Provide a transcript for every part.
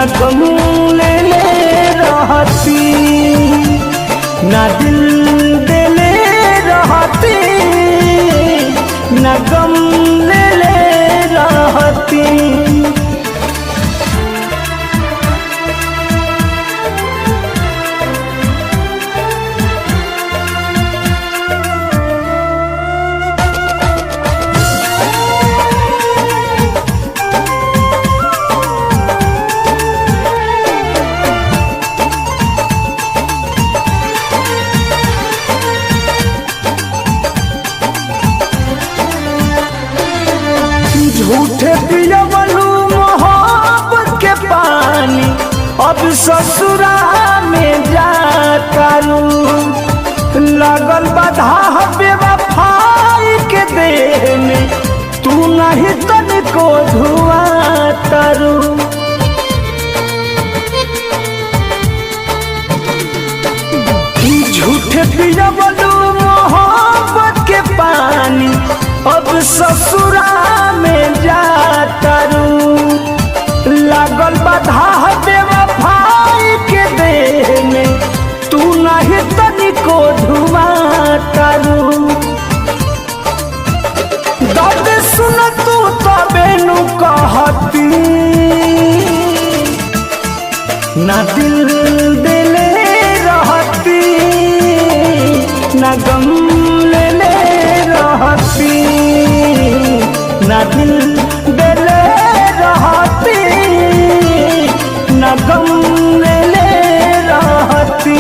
ना गम ले रहती, ना दिल देले रहती, ना गम ले रहती। झूठे पियवलू मोहब्बत के पानी, अब ससुरा में जाकरू। लगल बाधा बेवफाई के देह में, तू नहीं तनिको धुआं तरू। झूठे पियवलू मोहब्बत के पानी, अब ससुरा में जातरू। लागल बाधा बेवफाई के देह में, तू नहीं तनिको धुआं तरू। दर्द सुन तू तबे नु कहती, ना दिल देले रहती, ना गम ले रहती, ना दिल देले रहती, ना गम ले रहती।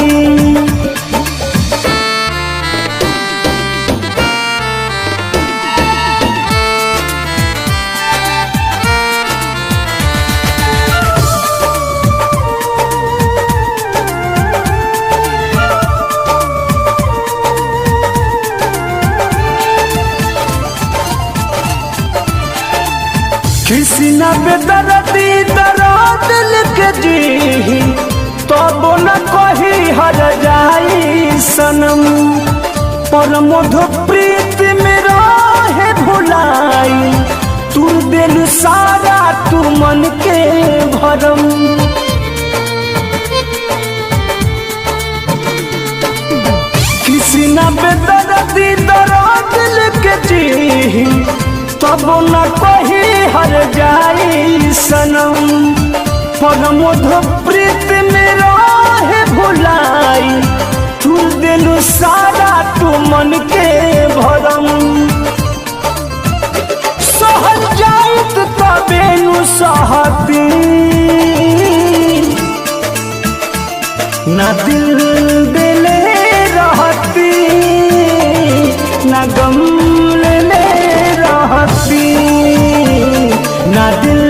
किसी न बेदर्दी दर्द लिख जी, तब न कही हर जाई सनम। पर मधु प्रीत में रहे भुलाई, तू दिल सारा तू मन के भरम। किसी न बेदर्दी दर्द लिख जी, तब न कही हर जाई सनम। पर मधु प्रीत में रहे भुलाई, तू दिल सारा तू मन के भरम। सहल जाइत तबे नु सहती, ना दिल देले रहती, ना गम ले रहती, ना दिल